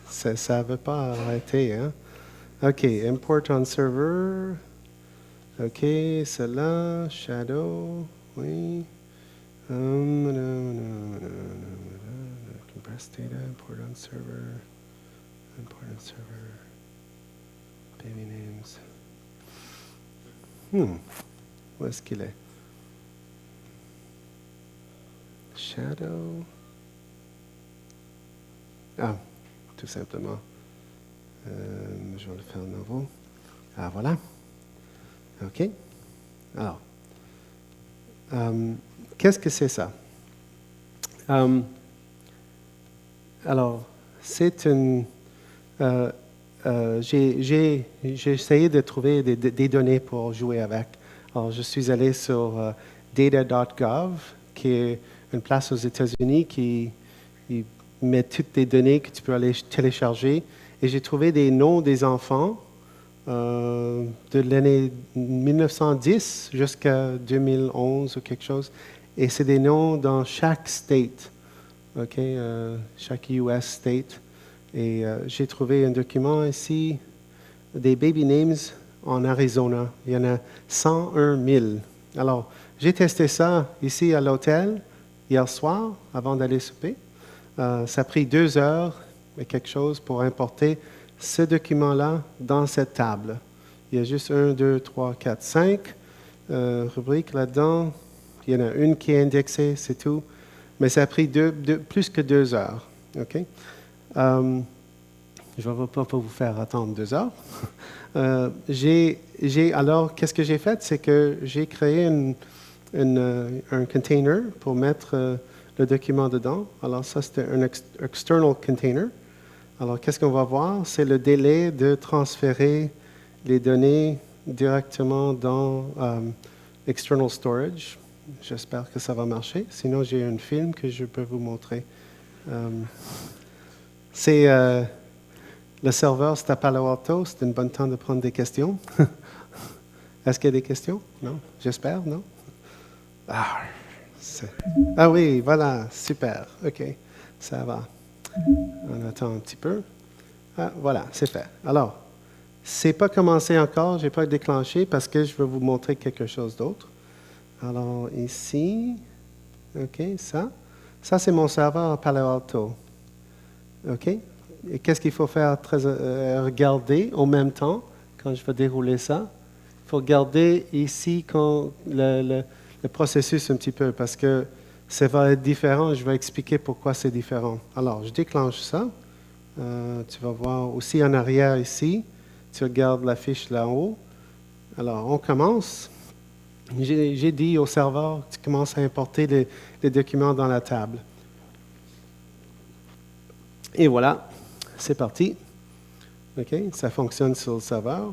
Ça ne veut pas arrêter. Hein? OK, import on server. OK, celle-là, shadow, oui. Compressed data, important server, baby names. Où est-ce qu'il est? Shadow. Ah, tout simplement. Je vais le faire de nouveau. Ah, voilà. OK. Alors, qu'est-ce que c'est ça? Alors, c'est une... j'ai essayé de trouver des données pour jouer avec. Alors, je suis allé sur data.gov, qui est une place aux États-Unis qui met toutes les données que tu peux aller télécharger. Et j'ai trouvé des noms des enfants de l'année 1910 jusqu'à 2011 ou quelque chose. Et c'est des noms dans chaque state, chaque US state. Et j'ai trouvé un document ici, des baby names en Arizona. Il y en a 101 000. Alors, j'ai testé ça ici à l'hôtel hier soir, avant d'aller souper. Ça a pris 2 heures et quelque chose pour importer ce document-là dans cette table. Il y a juste 1, 2, 3, 4, 5 rubriques là-dedans. Il y en a une qui est indexée, c'est tout. Mais ça a pris plus que 2 heures. OK? Je ne vais pas vous faire attendre 2 heures. Alors, qu'est-ce que j'ai fait? C'est que j'ai créé un container pour mettre le document dedans. Alors, ça, c'était un external container. Alors, qu'est-ce qu'on va voir? C'est le délai de transférer les données directement dans external storage. J'espère que ça va marcher. Sinon, j'ai un film que je peux vous montrer. C'est le serveur, c'est à Palo Alto. C'est un bon temps de prendre des questions. Est-ce qu'il y a des questions? Non? J'espère, non? Ah oui, voilà, super. OK, ça va. On attend un petit peu. Ah, voilà, c'est fait. Alors, c'est pas commencé encore, je n'ai pas déclenché parce que je veux vous montrer quelque chose d'autre. Alors, ici, OK, ça c'est mon serveur à Palo Alto. OK? Et qu'est-ce qu'il faut faire? Regarder en même temps, quand je vais dérouler ça. Il faut regarder ici le processus un petit peu, parce que ça va être différent. Je vais expliquer pourquoi c'est différent. Alors, je déclenche ça. Tu vas voir aussi en arrière ici. Tu regardes la fiche là-haut. Alors, on commence. J'ai dit au serveur, tu commences à importer les documents dans la table. Et voilà, c'est parti. OK, ça fonctionne sur le serveur.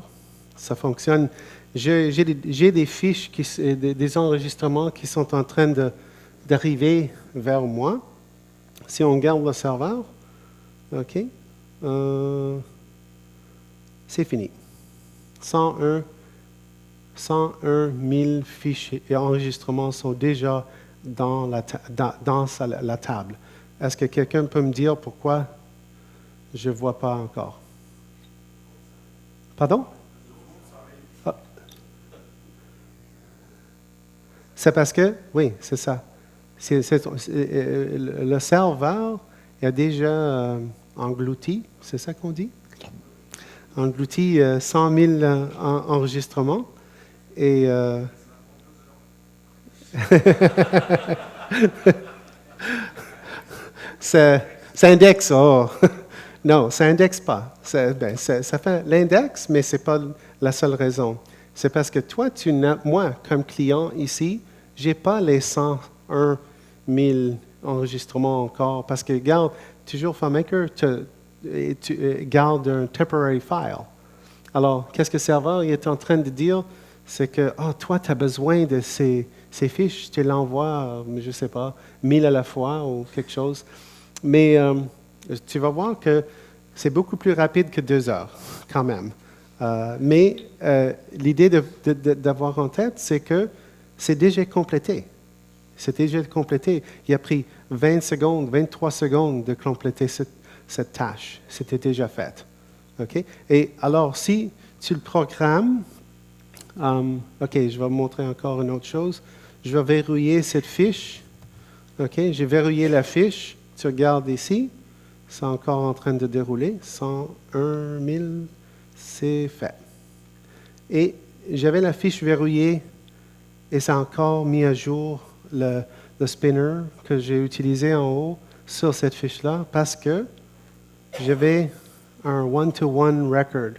Ça fonctionne. J'ai des fiches, des enregistrements qui sont en train d'arriver vers moi. Si on garde le serveur, OK, c'est fini. 101 000 fichiers et enregistrements sont déjà dans la table. Est-ce que quelqu'un peut me dire pourquoi je ne vois pas encore? Pardon? Ah. C'est parce que, oui, c'est ça. Le serveur est déjà englouti, c'est ça qu'on dit? Englouti 100 000 enregistrements. Et ça indexe. Oh. Non, ça indexe pas. Ça fait l'index, mais ce n'est pas la seule raison. C'est parce que moi, comme client ici, je n'ai pas les 101 000 enregistrements encore. Parce que, regarde, toujours FileMaker, tu gardes un temporary file. Alors, qu'est-ce que le serveur est en train de dire? C'est que, toi, tu as besoin de ces fiches, tu l'envoies, je ne sais pas, 1000 à la fois ou quelque chose. Mais tu vas voir que c'est beaucoup plus rapide que 2 heures, quand même. Mais l'idée d'avoir en tête, c'est que c'est déjà complété. C'est déjà complété. Il a pris 20 secondes, 23 secondes de compléter cette tâche. C'était déjà fait. OK? Et alors, si tu le programmes OK, je vais vous montrer encore une autre chose. Je vais verrouiller cette fiche. OK, j'ai verrouillé la fiche. Tu regardes ici. C'est encore en train de dérouler. 101 000, c'est fait. Et j'avais la fiche verrouillée et ça a encore mis à jour le spinner que j'ai utilisé en haut sur cette fiche-là parce que j'avais un one-to-one record,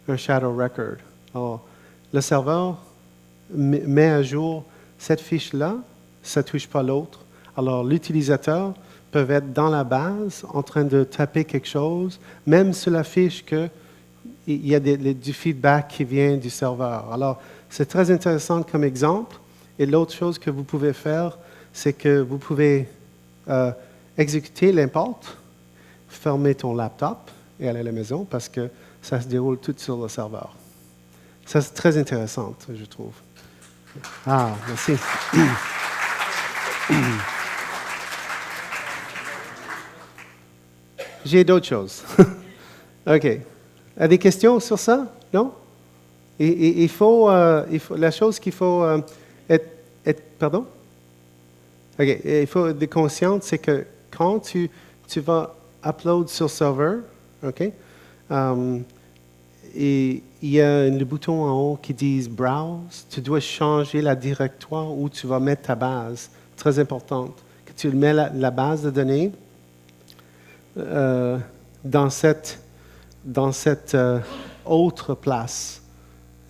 un shadow record. Alors, le serveur met à jour cette fiche-là, ça ne touche pas l'autre. Alors, l'utilisateur peut être dans la base en train de taper quelque chose, même sur la fiche qu'il y a du feedback qui vient du serveur. Alors, c'est très intéressant comme exemple. Et l'autre chose que vous pouvez faire, c'est que vous pouvez exécuter l'import, fermer ton laptop et aller à la maison parce que ça se déroule tout sur le serveur. Ça, c'est très intéressant, je trouve. Ah, merci. J'ai d'autres choses. OK. Des questions sur ça? Non? Il faut, la chose qu'il faut pardon? OK. Il faut être conscient, c'est que quand tu vas upload sur serveur, OK? Et il y a le bouton en haut qui dit Browse. Tu dois changer la directoire où tu vas mettre ta base. Très importante. Que tu mets la base de données dans cette autre place.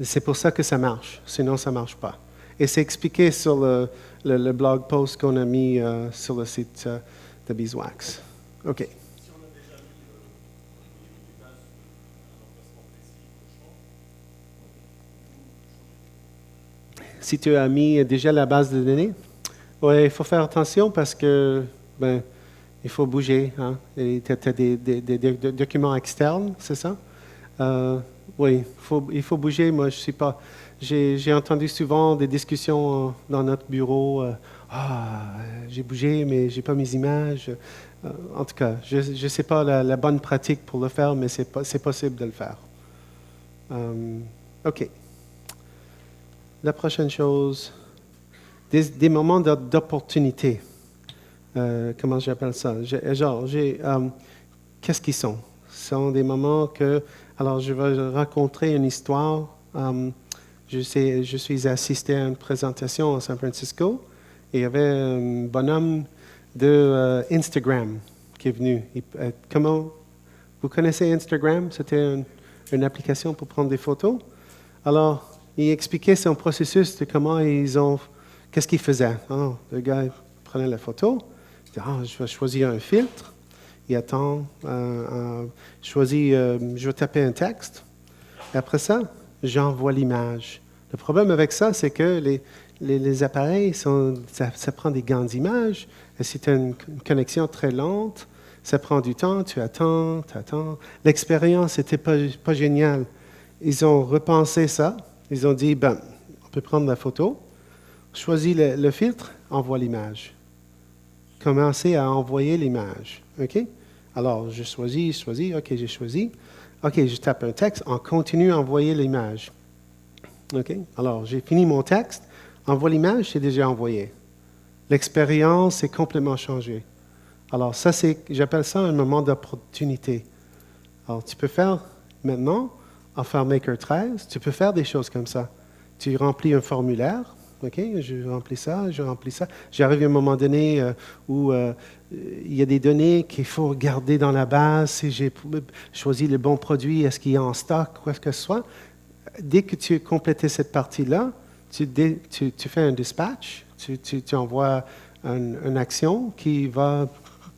C'est pour ça que ça marche. Sinon, ça ne marche pas. Et c'est expliqué sur le blog post qu'on a mis sur le site de Beeswax. OK. Si tu as mis déjà la base de données, ouais, il faut faire attention parce que il faut bouger. Hein? Tu as des documents externes, c'est ça? Oui, il faut bouger. Moi, je ne sais pas. J'ai entendu souvent des discussions dans notre bureau. J'ai bougé, mais je n'ai pas mes images. En tout cas, je ne sais pas la bonne pratique pour le faire, mais c'est possible de le faire. OK. La prochaine chose, des moments d'opportunité. Comment j'appelle ça? Qu'est-ce qu'ils sont? Ce sont des moments que... Alors, je vais raconter une histoire. Je suis assisté à une présentation à San Francisco et il y avait un bonhomme de Instagram qui est venu. Vous connaissez Instagram? C'était une application pour prendre des photos. Alors, il expliquait son processus de qu'est-ce qu'il faisait. Le gars prenait la photo, il dit, je vais choisir un filtre, il attend, je vais taper un texte, et après ça, j'envoie l'image. Le problème avec ça, c'est que les appareils, ça prend des grandes images, et si tu as une connexion très lente, ça prend du temps, tu attends. L'expérience n'était pas géniale. Ils ont repensé ça. Ils ont dit, on peut prendre la photo, choisis le filtre, envoie l'image. Commencez à envoyer l'image. OK? Alors, je choisis. OK, j'ai choisi. OK, je tape un texte. On continue à envoyer l'image. OK? Alors, j'ai fini mon texte. Envoie l'image, c'est déjà envoyé. L'expérience est complètement changée. Alors, j'appelle ça un moment d'opportunité. Alors, tu peux faire maintenant, en FileMaker 13, tu peux faire des choses comme ça. Tu remplis un formulaire, OK, je remplis ça. J'arrive à un moment donné où il y a des données qu'il faut garder dans la base. Si j'ai choisi le bon produit, est-ce qu'il est en stock, quoi que ce soit. Dès que tu as complété cette partie-là, tu fais un dispatch, tu envoies une action qui va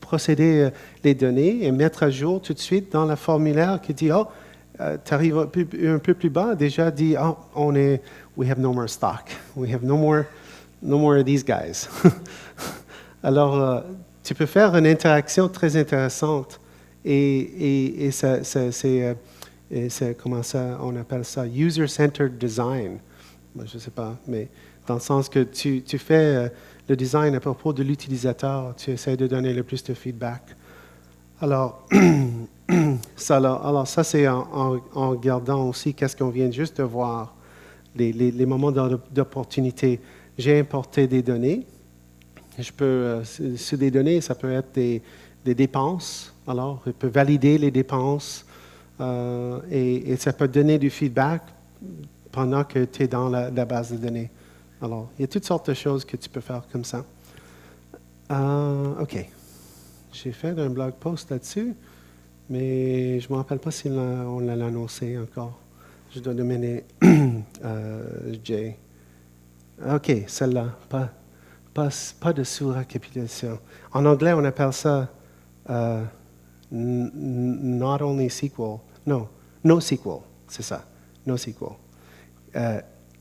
procéder les données et mettre à jour tout de suite dans le formulaire qui dit tu arrives un peu plus bas, déjà dit we have no more stock, we have no more of these guys. Alors, tu peux faire une interaction très intéressante et c'est comment ça, on appelle ça user-centered design. Moi, je ne sais pas, mais dans le sens que tu fais le design à propos de l'utilisateur, tu essaies de donner le plus de feedback. Alors, ça c'est en regardant aussi qu'est-ce qu'on vient juste de voir. les moments d'opportunité. J'ai importé des données. Je peux, sur des données, ça peut être des dépenses. Alors, je peux valider les dépenses et ça peut donner du feedback pendant que tu es dans la base de données. Alors, il y a toutes sortes de choses que tu peux faire comme ça. OK. J'ai fait un blog post là-dessus, mais je ne me rappelle pas si on l'a annoncé encore. Je dois demander Jay. OK, celle-là. Pas de sous-récapitulation. En anglais, on appelle ça not only SQL. Non, NoSQL, c'est ça. NoSQL.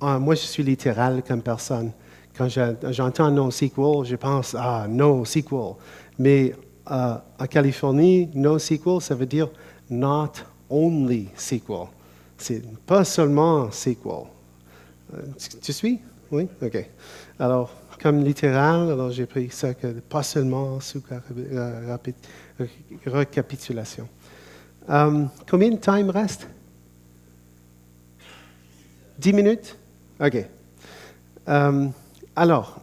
Moi, je suis littéral comme personne. Quand j'entends NoSQL, je pense, NoSQL. Mais en Californie, NoSQL, ça veut dire not only SQL. C'est pas seulement SQL. Tu suis? Oui? OK. Alors, comme littéral, alors j'ai pris ça que pas seulement sous récapitulation. Combien de temps il me reste? 10 minutes? OK. Alors,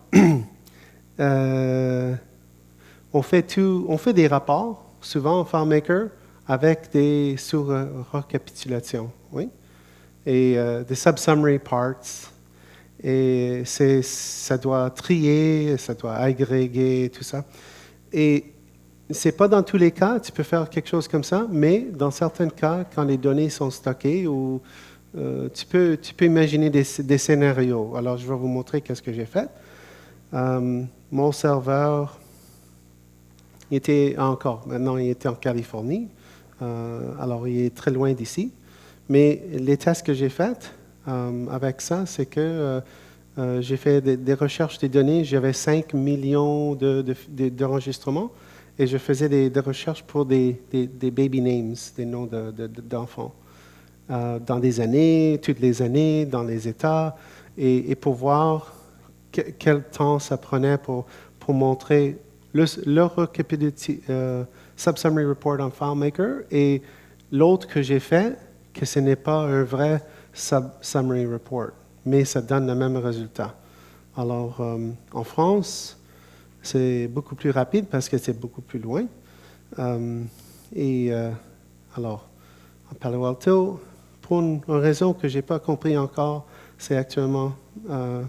on fait des rapports, souvent en FileMaker, avec des sous-récapitulations, oui? Et des sub-summary parts. Et ça doit trier, ça doit agréger, tout ça. Et ce n'est pas dans tous les cas, tu peux faire quelque chose comme ça, mais dans certains cas, quand les données sont stockées, tu peux imaginer des scénarios. Alors, je vais vous montrer qu'est-ce que j'ai fait. Mon serveur, maintenant il était en Californie, alors il est très loin d'ici. Mais les tests que j'ai faits avec ça, c'est que j'ai fait des recherches des données. J'avais 5 millions d'enregistrements et je faisais des recherches pour des baby names, des noms d'enfants. Dans des années, toutes les années, dans les États, et pour voir quel temps ça prenait pour montrer le Sub-Summary Report en FileMaker et l'autre que j'ai fait, que ce n'est pas un vrai Sub-Summary Report, mais ça donne le même résultat. Alors, en France, c'est beaucoup plus rapide parce que c'est beaucoup plus loin. Alors, en Palo Alto, pour une raison que je n'ai pas compris encore, c'est actuellement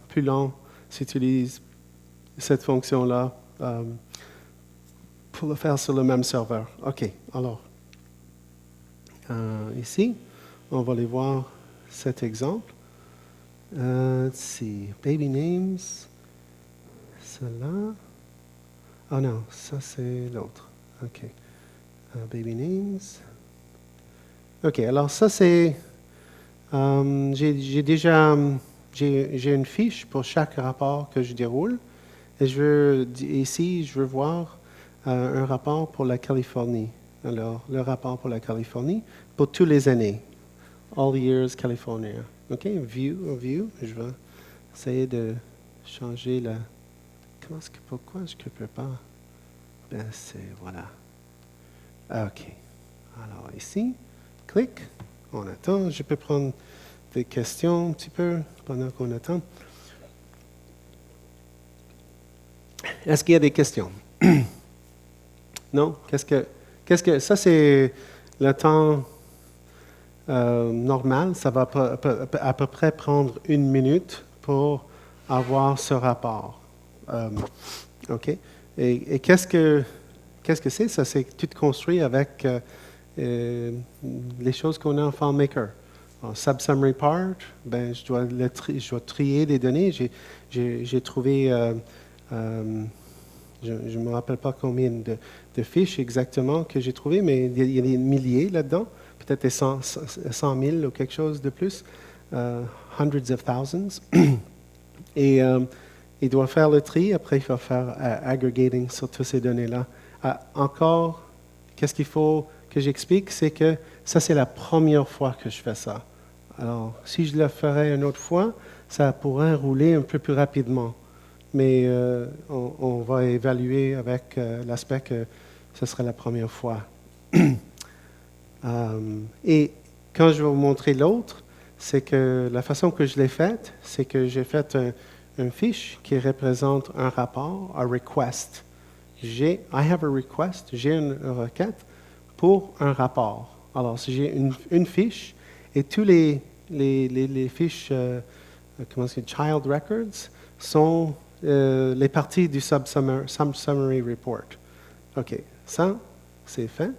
plus lent s'utilise cette fonction-là pour le faire sur le même serveur. OK, alors, ici, on va aller voir cet exemple. Let's see, baby names, cela. Oh non, ça c'est l'autre. OK, baby names. OK, alors ça c'est... j'ai une fiche pour chaque rapport que je déroule. Et ici, je veux voir un rapport pour la Californie. Alors, le rapport pour la Californie, pour toutes les années. All years California. OK, view. Je vais essayer de changer la... Pourquoi je ne peux pas? Ben, voilà. OK. Alors, ici, clic. On attend. Je peux prendre des questions un petit peu pendant qu'on attend. Est-ce qu'il y a des questions? Non? Ça, c'est le temps normal. Ça va à peu près prendre 1 minute pour avoir ce rapport. OK? Et qu'est-ce que c'est? Ça, c'est tout construit avec les choses qu'on a en FileMaker. En Sub-Summary Part, ben, je dois trier des données. J'ai trouvé... je ne me rappelle pas combien de fiches exactement que j'ai trouvées, mais il y a des milliers là-dedans, peut-être 100 000 ou quelque chose de plus, hundreds of thousands. Et il doit faire le tri, après il va faire aggregating sur toutes ces données-là. Encore, qu'est-ce qu'il faut que j'explique, c'est que ça, c'est la première fois que je fais ça. Alors, si je le ferais une autre fois, ça pourrait rouler un peu plus rapidement. Mais on va évaluer avec l'aspect que ce serait la première fois. Et quand je vais vous montrer l'autre, c'est que la façon que je l'ai faite, c'est que j'ai fait un fiche qui représente un rapport, un request. I have a request, j'ai une requête pour un rapport. Alors, si j'ai une fiche et tous les fiches, comment c'est, child records, sont les parties du summary report. OK, ça, c'est fait.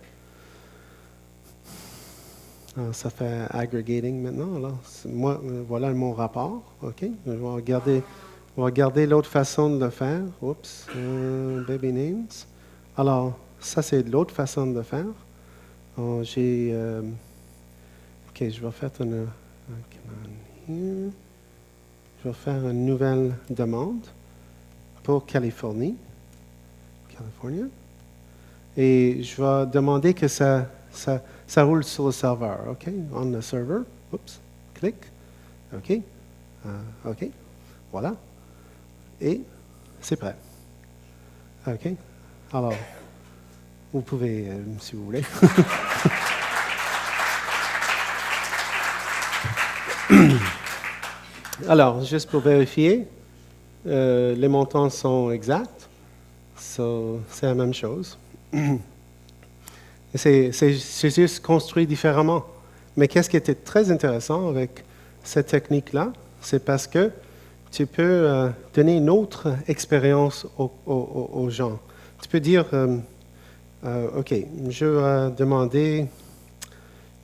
Alors, ça fait aggregating maintenant. Alors, moi, voilà mon rapport. OK, on va regarder l'autre façon de le faire. Oups, baby names. Alors, ça, c'est l'autre façon de le faire. Alors, OK, je vais faire je vais faire une nouvelle demande pour California. Et je vais demander que ça roule sur le serveur. OK, on the server. Oups, clic. OK, OK, voilà. Et c'est prêt. OK, alors, vous pouvez, si vous voulez. Alors, juste pour vérifier, les montants sont exacts. C'est la même chose. C'est juste construit différemment. Mais qu'est-ce qui était très intéressant avec cette technique-là, c'est parce que tu peux donner une autre expérience aux gens. Tu peux dire, OK, je vais demander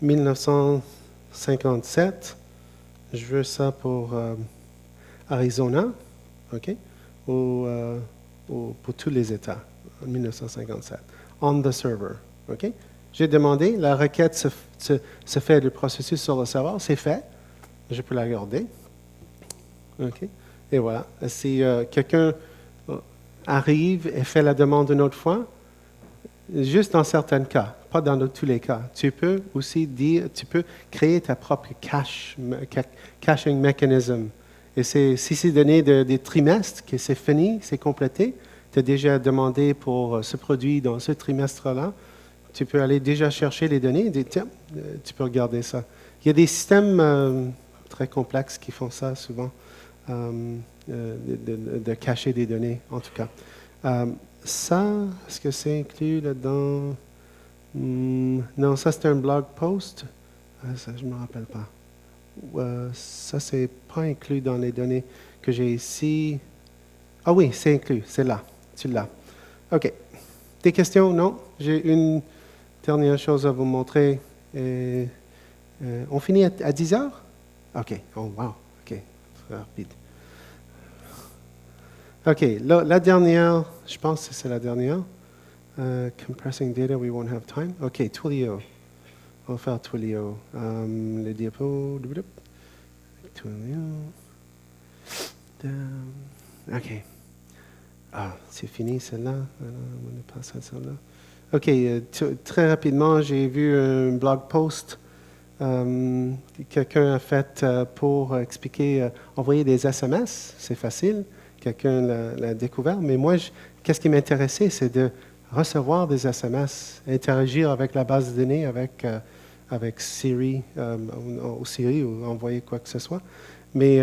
1957, je veux ça pour Arizona, OK, ou pour tous les États, en 1957, on the server, OK. J'ai demandé, la requête se fait, le processus sur le serveur, c'est fait, je peux la garder, OK. Et voilà, si quelqu'un arrive et fait la demande une autre fois, juste dans certains cas, pas dans tous les cas, tu peux aussi dire, tu peux créer ta propre caching mechanism. Et si c'est donné des trimestres, que c'est fini, c'est complété, tu as déjà demandé pour ce produit dans ce trimestre-là, tu peux aller déjà chercher les données et dire, tiens, tu peux regarder ça. Il y a des systèmes très complexes qui font ça souvent, de cacher des données, en tout cas. Ça, est-ce que c'est inclus là-dedans? Non, ça c'est un blog post. Ça, je ne me rappelle pas. Ça, c'est pas inclus dans les données que j'ai ici. Ah oui, c'est inclus, c'est là. Tu l'as. OK. Des questions? Non? J'ai une dernière chose à vous montrer. On finit à 10 heures? OK. Oh, wow. OK. Très rapide. OK. La dernière, je pense que c'est la dernière. Compressing data, we won't have time. OK, Twilio. On va faire Twilio. Les diapos. Twilio. OK. Ah, c'est fini celle-là. On passe à celle-là. OK, très rapidement, j'ai vu un blog post que quelqu'un a fait pour expliquer, envoyer des SMS. C'est facile. Quelqu'un l'a découvert. Mais moi, qu'est-ce qui m'intéressait, c'est de recevoir des SMS, interagir avec la base de données, avec Siri, ou Siri, ou envoyer quoi que ce soit. Mais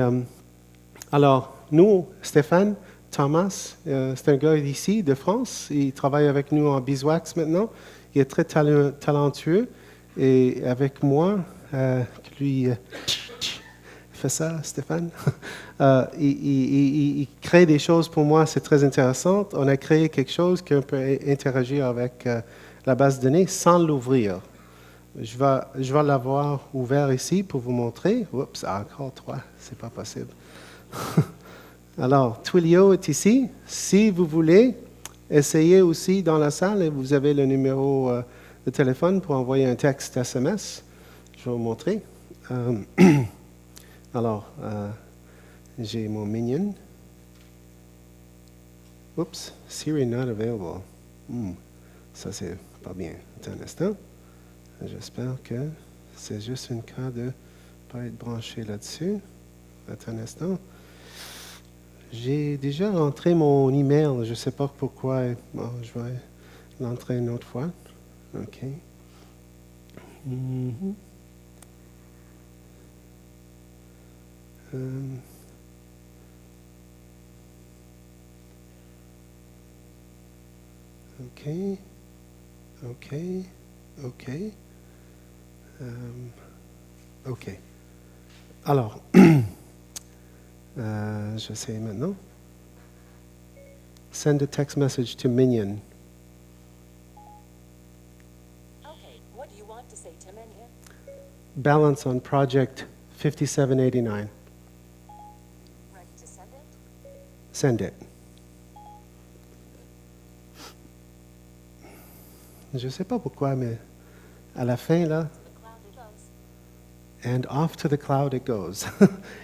alors, nous, Stéphane, Thomas, c'est un gars d'ici, de France. Il travaille avec nous en beeswax maintenant. Il est très talentueux. Et avec moi, lui, fait ça, Stéphane. Il crée des choses pour moi, c'est très intéressant. On a créé quelque chose qu'on peut interagir avec la base de données sans l'ouvrir. Je vais l'avoir ouvert ici pour vous montrer. Oups, encore 3, c'est pas possible. Alors, Twilio est ici. Si vous voulez, essayez aussi dans la salle et vous avez le numéro de téléphone pour envoyer un texte SMS. Je vais vous montrer. Alors, j'ai mon minion. Oups, Siri not available. Ça, c'est pas bien. Attends un instant. J'espère que c'est juste un cas de ne pas être branché là-dessus. Attends un instant. J'ai déjà rentré mon email. Je ne sais pas pourquoi. Bon, je vais l'entrer une autre fois. OK. OK. OK. OK. OK. Alors, j'essaie maintenant. Send a text message to Minion. Okay, what do you want to say to Minion? Balance on project 5789. Ready to send it? Send it. Je ne sais pas pourquoi, mais à la fin, là, The cloud it goes. and off to the cloud it goes.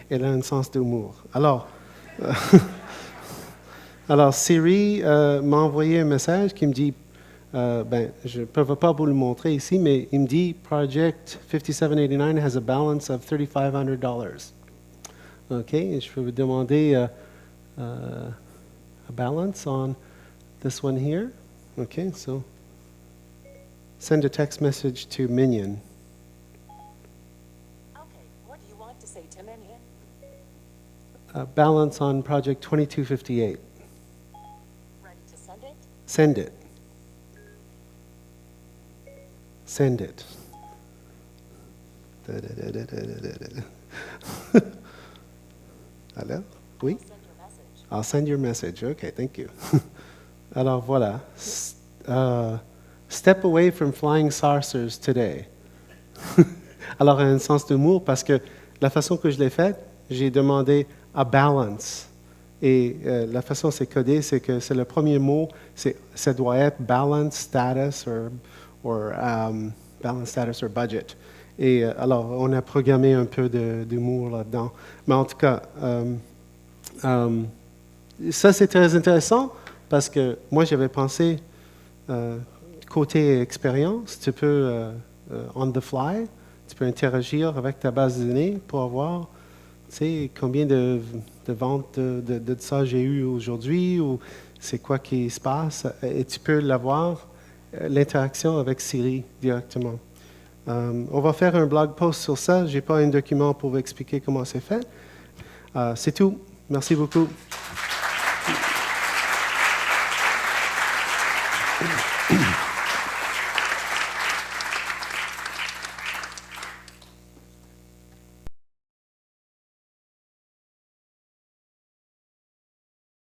Elle a un sens d'humour. Alors Siri m'a envoyé un message qui me dit, je ne peux pas vous le montrer ici, mais il me dit, Project 5789 has a balance of $3,500. OK, et je peux vous demander a balance on this one here. OK, so send a text message to Minion. Okay, what do you want to say to Minion? Balance on project 2258. Ready to send it? Send it. Send it. Alors? Oui? Send your message. I'll send your message. Okay, thank you. Alors voilà. Step away from flying saucers today. Alors, un sens d'humour parce que la façon que je l'ai faite, j'ai demandé a balance. Et la façon c'est codé, c'est que c'est le premier mot, ça doit être balance status or balance status or budget. Et alors, on a programmé un peu d'humour là-dedans. Mais en tout cas, ça c'est très intéressant parce que moi j'avais pensé côté expérience, tu peux on the fly, tu peux interagir avec ta base de données pour avoir, tu sais, combien de ventes de ça j'ai eu aujourd'hui ou c'est quoi qui se passe. Et tu peux l'avoir, l'interaction avec Siri directement. On va faire un blog post sur ça. Je n'ai pas un document pour vous expliquer comment c'est fait. C'est tout. Merci beaucoup.